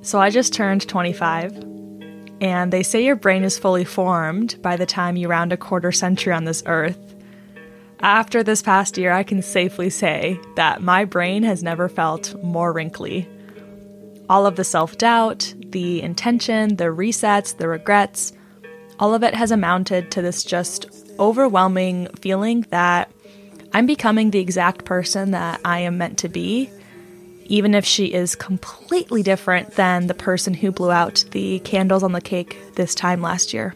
So I just turned 25, and they say your brain is fully formed by the time you round a quarter century on this earth. After this past year, I can safely say that my brain has never felt more wrinkly. All of the self-doubt, the intention, the resets, the regrets, all of it has amounted to this just overwhelming feeling that I'm becoming the exact person that I am meant to be, even if she is completely different than the person who blew out the candles on the cake this time last year.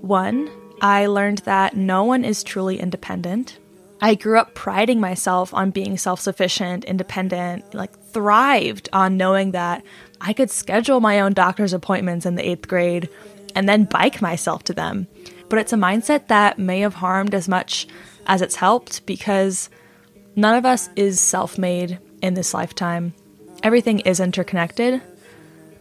One, I learned that no one is truly independent. I grew up priding myself on being self-sufficient, independent, thrived on knowing that I could schedule my own doctor's appointments in the 8th grade and then bike myself to them. But it's a mindset that may have harmed as much as it's helped, because none of us is self-made in this lifetime. Everything is interconnected.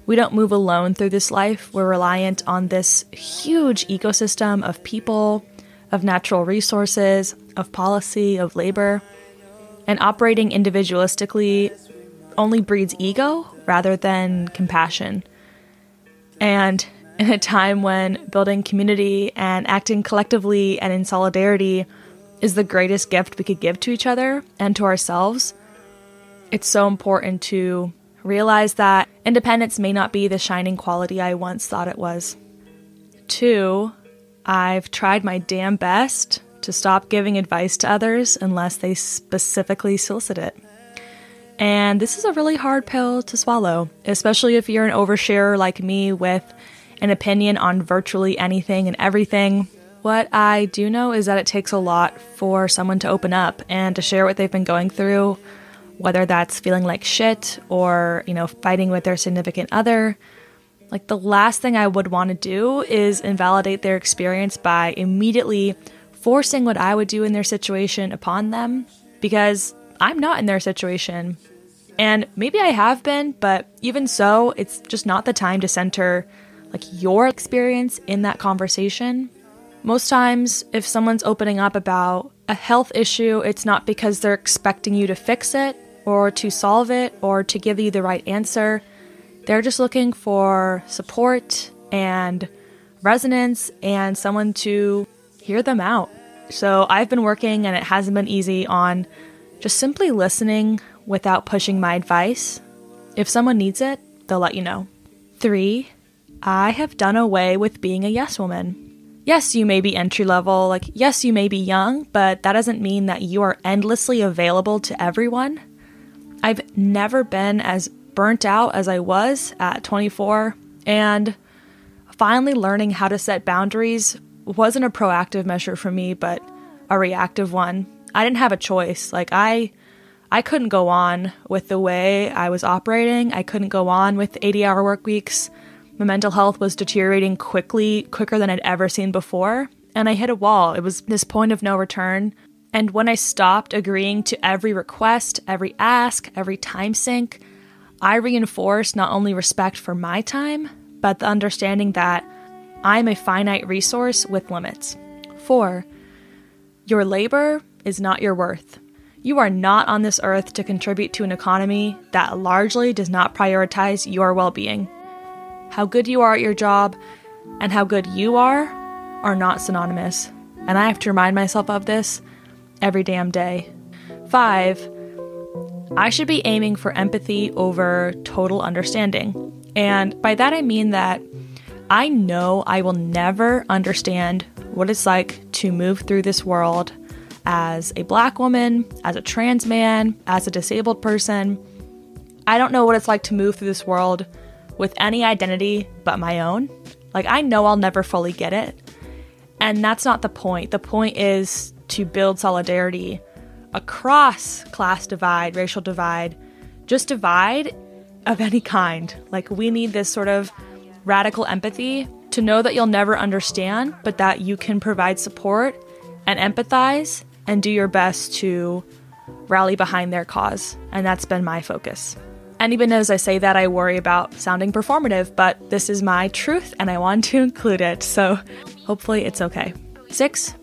We don't move alone through this life. We're reliant on this huge ecosystem of people, of natural resources, of policy, of labor. And operating individualistically only breeds ego rather than compassion. And in a time when building community and acting collectively and in solidarity is the greatest gift we could give to each other and to ourselves, it's so important to realize that independence may not be the shining quality I once thought it was. 2, I've tried my damn best to stop giving advice to others unless they specifically solicit it. And this is a really hard pill to swallow, especially if you're an oversharer like me with an opinion on virtually anything and everything. What I do know is that it takes a lot for someone to open up and to share what they've been going through, whether that's feeling like shit or, fighting with their significant other. The last thing I would want to do is invalidate their experience by immediately forcing what I would do in their situation upon them, because I'm not in their situation. And maybe I have been, but even so, it's just not the time to center your experience in that conversation. Most times, if someone's opening up about a health issue, it's not because they're expecting you to fix it or to solve it or to give you the right answer. They're just looking for support and resonance and someone to hear them out. So I've been working, and it hasn't been easy, on just simply listening without pushing my advice. If someone needs it, they'll let you know. 3, I have done away with being a yes woman. Yes, you may be entry level, yes, you may be young, but that doesn't mean that you are endlessly available to everyone. I've never been as burnt out as I was at 24, and finally learning how to set boundaries wasn't a proactive measure for me, but a reactive one. I didn't have a choice. I couldn't go on with the way I was operating. I couldn't go on with 80-hour work weeks. My mental health was deteriorating quicker than I'd ever seen before, and I hit a wall. It was this point of no return. And when I stopped agreeing to every request, every ask, every time sink, I reinforced not only respect for my time, but the understanding that I'm a finite resource with limits. 4, your labor is not your worth. You are not on this earth to contribute to an economy that largely does not prioritize your well-being. How good you are at your job and how good you are not synonymous. And I have to remind myself of this every damn day. 5, I should be aiming for empathy over total understanding. And by that I mean that I know I will never understand what it's like to move through this world as a Black woman, as a trans man, as a disabled person. I don't know what it's like to move through this world with any identity but my own. I know I'll never fully get it. And that's not the point. The point is to build solidarity across class divide, racial divide, just divide of any kind. We need this sort of radical empathy to know that you'll never understand, but that you can provide support and empathize and do your best to rally behind their cause. And that's been my focus. And even as I say that, I worry about sounding performative, but this is my truth and I want to include it. So hopefully it's okay. 6,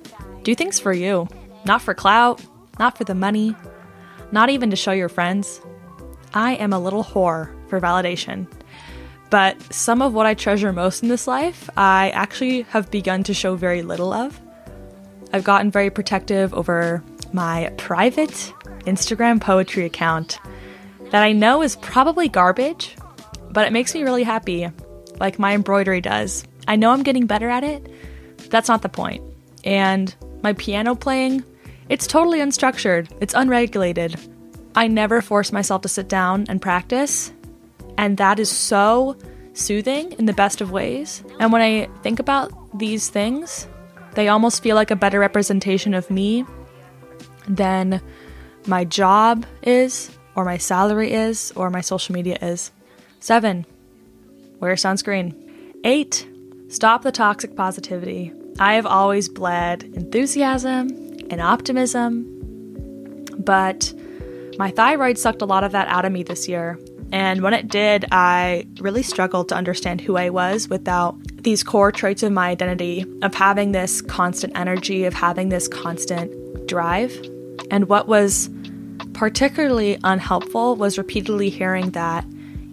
Do things for you, not for clout, not for the money, not even to show your friends. I am a little whore for validation. But some of what I treasure most in this life, I actually have begun to show very little of. I've gotten very protective over my private Instagram poetry account that I know is probably garbage, but it makes me really happy, like my embroidery does. I know I'm getting better at it. That's not the point. And my piano playing, it's totally unstructured. It's unregulated. I never force myself to sit down and practice. And that is so soothing in the best of ways. And when I think about these things, they almost feel like a better representation of me than my job is, or my salary is, or my social media is. 7, wear sunscreen. 8, stop the toxic positivity. I have always bled enthusiasm and optimism, but my thyroid sucked a lot of that out of me this year. And when it did, I really struggled to understand who I was without these core traits of my identity, of having this constant energy, of having this constant drive. And what was particularly unhelpful was repeatedly hearing that,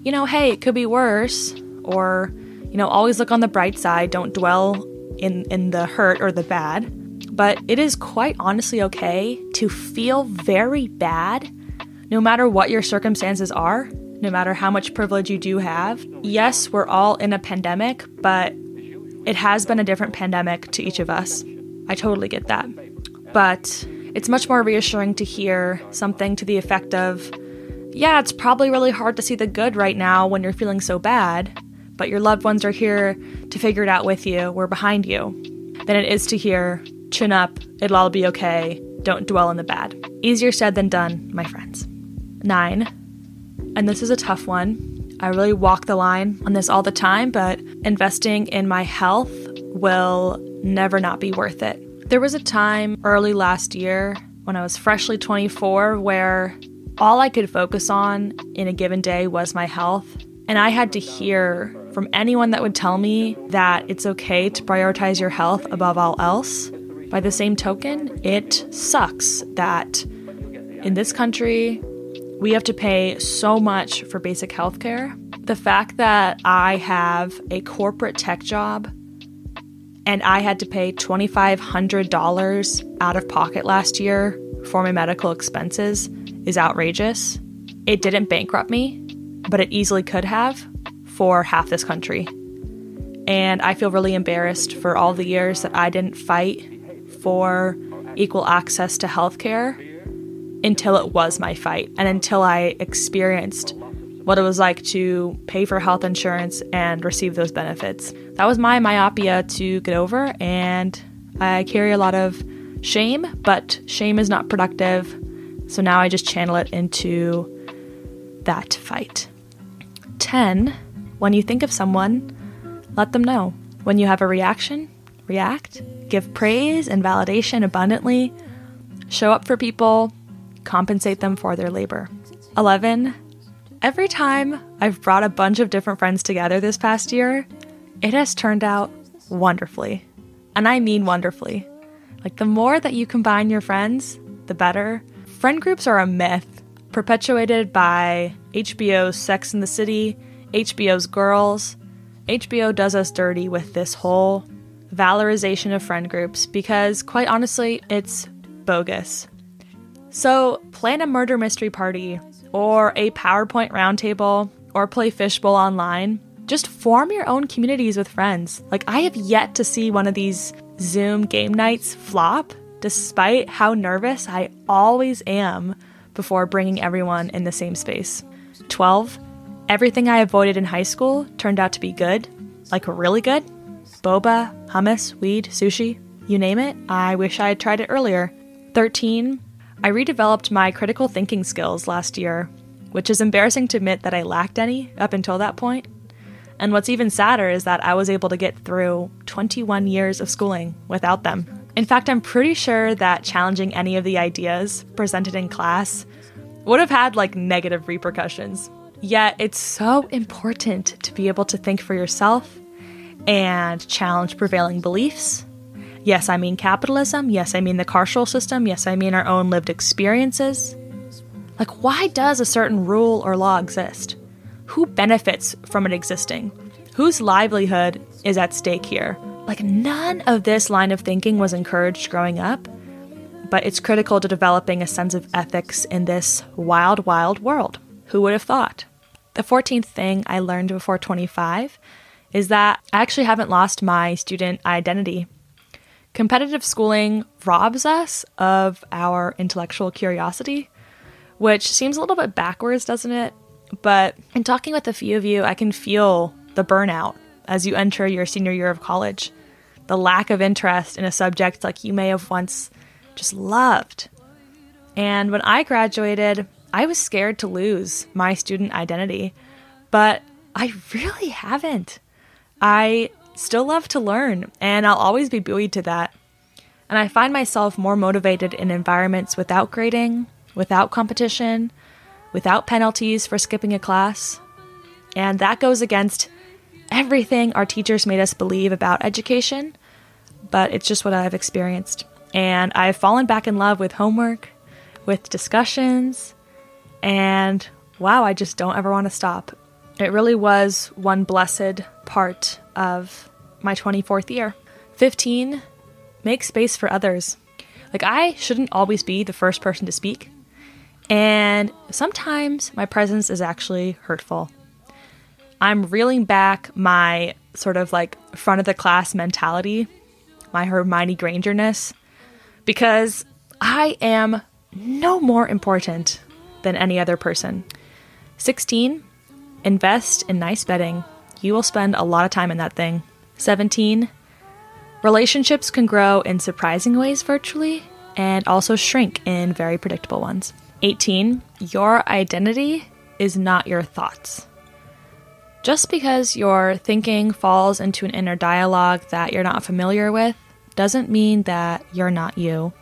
hey, it could be worse, or, always look on the bright side, don't dwell in the hurt or the bad. But it is quite honestly okay to feel very bad, no matter what your circumstances are, no matter how much privilege you do have. Yes, we're all in a pandemic, but it has been a different pandemic to each of us. I totally get that. But it's much more reassuring to hear something to the effect of, yeah, it's probably really hard to see the good right now when you're feeling so bad, but your loved ones are here to figure it out with you, we're behind you, than it is to hear, chin up, it'll all be okay, don't dwell in the bad. Easier said than done, my friends. 9, and this is a tough one. I really walk the line on this all the time, but investing in my health will never not be worth it. There was a time early last year when I was freshly 24 where all I could focus on in a given day was my health. And I had to hear from anyone that would tell me that it's okay to prioritize your health above all else. By the same token, it sucks that in this country, we have to pay so much for basic health care. The fact that I have a corporate tech job and I had to pay $2,500 out of pocket last year for my medical expenses is outrageous. It didn't bankrupt me, but it easily could have for half this country. And I feel really embarrassed for all the years that I didn't fight for equal access to healthcare until it was my fight and until I experienced what it was like to pay for health insurance and receive those benefits. That was my myopia to get over, and I carry a lot of shame, but shame is not productive. So now I just channel it into that fight. 10, when you think of someone, let them know. When you have a reaction, react. Give praise and validation abundantly. Show up for people. Compensate them for their labor. 11, every time I've brought a bunch of different friends together this past year, it has turned out wonderfully. And I mean wonderfully. Like, the more that you combine your friends, the better. Friend groups are a myth perpetuated by HBO's Sex and the City, HBO's Girls. HBO does us dirty with this whole valorization of friend groups because, quite honestly, it's bogus. So plan a murder mystery party or a PowerPoint roundtable or play fishbowl online. Just form your own communities with friends. Like, I have yet to see one of these Zoom game nights flop, despite how nervous I always am before bringing everyone in the same space. 12, everything I avoided in high school turned out to be good, like really good. Boba, hummus, weed, sushi, you name it. I wish I had tried it earlier. 13, I redeveloped my critical thinking skills last year, which is embarrassing to admit that I lacked any up until that point. And what's even sadder is that I was able to get through 21 years of schooling without them. In fact, I'm pretty sure that challenging any of the ideas presented in class would have had negative repercussions. Yet it's so important to be able to think for yourself and challenge prevailing beliefs Yes, I mean capitalism. Yes, I mean the carceral system. Yes, I mean our own lived experiences. Like, why does a certain rule or law exist? Who benefits from it existing? Whose livelihood is at stake here? Like, none of this line of thinking was encouraged growing up, but it's critical to developing a sense of ethics in this wild, wild world. Who would have thought? The 14th thing I learned before 25 is that I actually haven't lost my student identity. Competitive schooling robs us of our intellectual curiosity, which seems a little bit backwards, doesn't it? But in talking with a few of you, I can feel the burnout as you enter your senior year of college. The lack of interest in a subject like you may have once just loved. And when I graduated, I was scared to lose my student identity, but I really haven't. I still love to learn, and I'll always be buoyed to that. And I find myself more motivated in environments without grading, without competition, without penalties for skipping a class. And that goes against everything our teachers made us believe about education, but it's just what I've experienced. And I've fallen back in love with homework, with discussions, and wow, I just don't ever want to stop. It really was one blessed part of my 24th year. 15, make space for others. Like, I shouldn't always be the first person to speak. And sometimes my presence is actually hurtful. I'm reeling back my sort of like front of the class mentality, my Hermione Granger-ness, because I am no more important than any other person. 16, invest in nice bedding. You will spend a lot of time in that thing. 17, relationships can grow in surprising ways virtually and also shrink in very predictable ones. 18, your identity is not your thoughts. Just because your thinking falls into an inner dialogue that you're not familiar with doesn't mean that you're not you.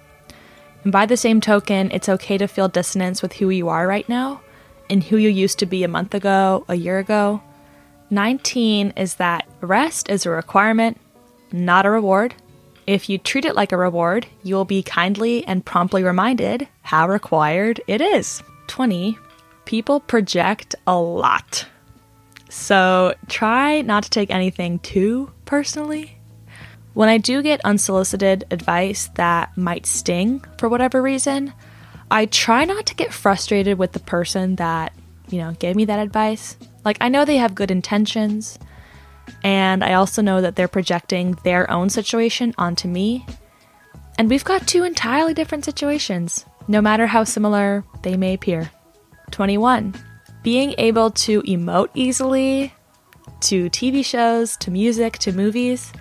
And by the same token, it's okay to feel dissonance with who you are right now and who you used to be a month ago, a year ago. 19 is that rest is a requirement, not a reward. If you treat it like a reward, you will be kindly and promptly reminded how required it is. 20, people project a lot. So try not to take anything too personally. When I do get unsolicited advice that might sting for whatever reason, I try not to get frustrated with the person that, gave me that advice. Like, I know they have good intentions, and I also know that they're projecting their own situation onto me. And we've got two entirely different situations, no matter how similar they may appear. 21. Being able to emote easily to TV shows, to music, to movies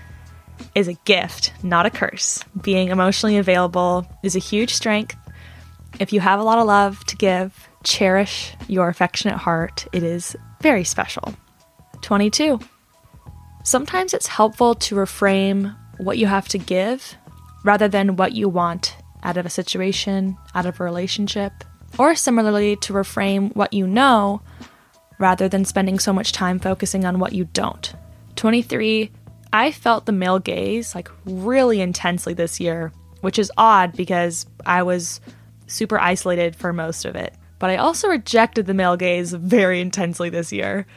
is a gift, not a curse. Being emotionally available is a huge strength. If you have a lot of love to give, cherish your affectionate heart. It is very special. 22. Sometimes it's helpful to reframe what you have to give rather than what you want out of a situation, out of a relationship, or similarly to reframe what you know rather than spending so much time focusing on what you don't. 23. I felt the male gaze really intensely this year, which is odd because I was super isolated for most of it. But I also rejected the male gaze very intensely this year.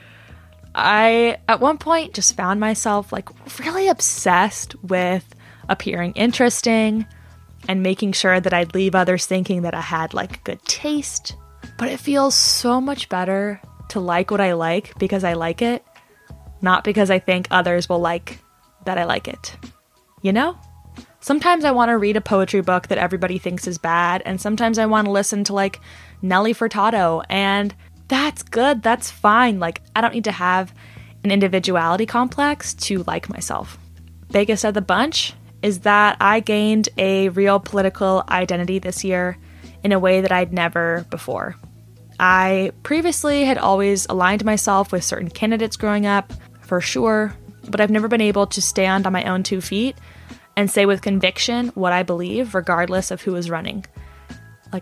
I, at one point, just found myself really obsessed with appearing interesting and making sure that I'd leave others thinking that I had good taste. But it feels so much better to like what I like because I like it, not because I think others will like that I like it. Sometimes I want to read a poetry book that everybody thinks is bad, and sometimes I want to listen to Nelly Furtado, and that's good, that's fine. I don't need to have an individuality complex to like myself. Biggest of the bunch is that I gained a real political identity this year in a way that I'd never before. I previously had always aligned myself with certain candidates growing up, for sure, but I've never been able to stand on my own 2 feet and say with conviction what I believe, regardless of who is running.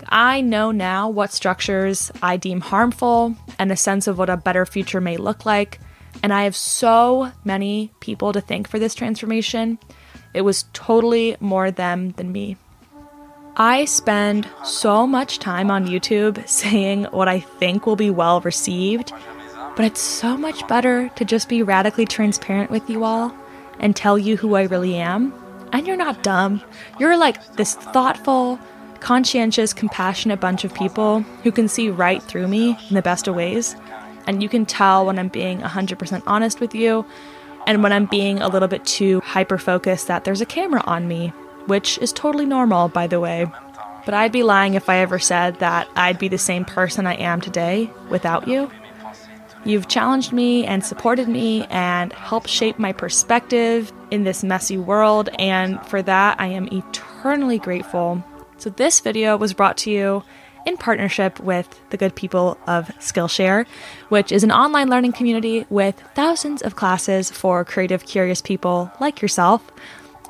I know now what structures I deem harmful and a sense of what a better future may look like, and I have so many people to thank for this transformation, It was totally more them than me. I spend so much time on YouTube saying what I think will be well received, but it's so much better to just be radically transparent with you all and tell you who I really am. And you're not dumb. You're like this thoughtful, conscientious, compassionate bunch of people who can see right through me in the best of ways. And you can tell when I'm being 100% honest with you and when I'm being a little bit too hyper-focused that there's a camera on me, which is totally normal, by the way. But I'd be lying if I ever said that I'd be the same person I am today without you. You've challenged me and supported me and helped shape my perspective in this messy world, and for that I am eternally grateful. So this video was brought to you in partnership with the good people of Skillshare, which is an online learning community with thousands of classes for creative, curious people like yourself.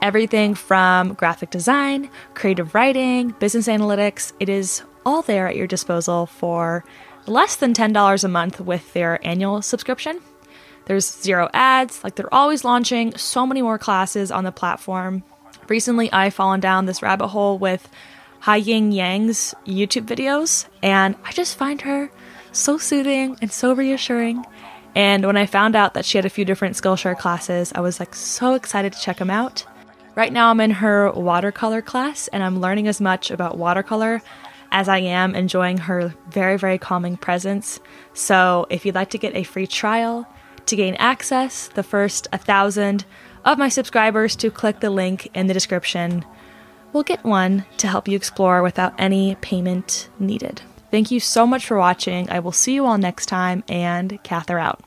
Everything from graphic design, creative writing, business analytics, it is all there at your disposal for less than $10 a month with their annual subscription. There's zero ads, like they're always launching so many more classes on the platform. Recently, I've fallen down this rabbit hole with Haiying Yang's YouTube videos, and I just find her so soothing and so reassuring. And when I found out that she had a few different Skillshare classes, I was like so excited to check them out. Right now I'm in her watercolor class, and I'm learning as much about watercolor as I am enjoying her very, very calming presence. So if you'd like to get a free trial to gain access, the first 1,000 of my subscribers to click the link in the description will get one to help you explore without any payment needed. Thank you so much for watching. I will see you all next time, and Cather out.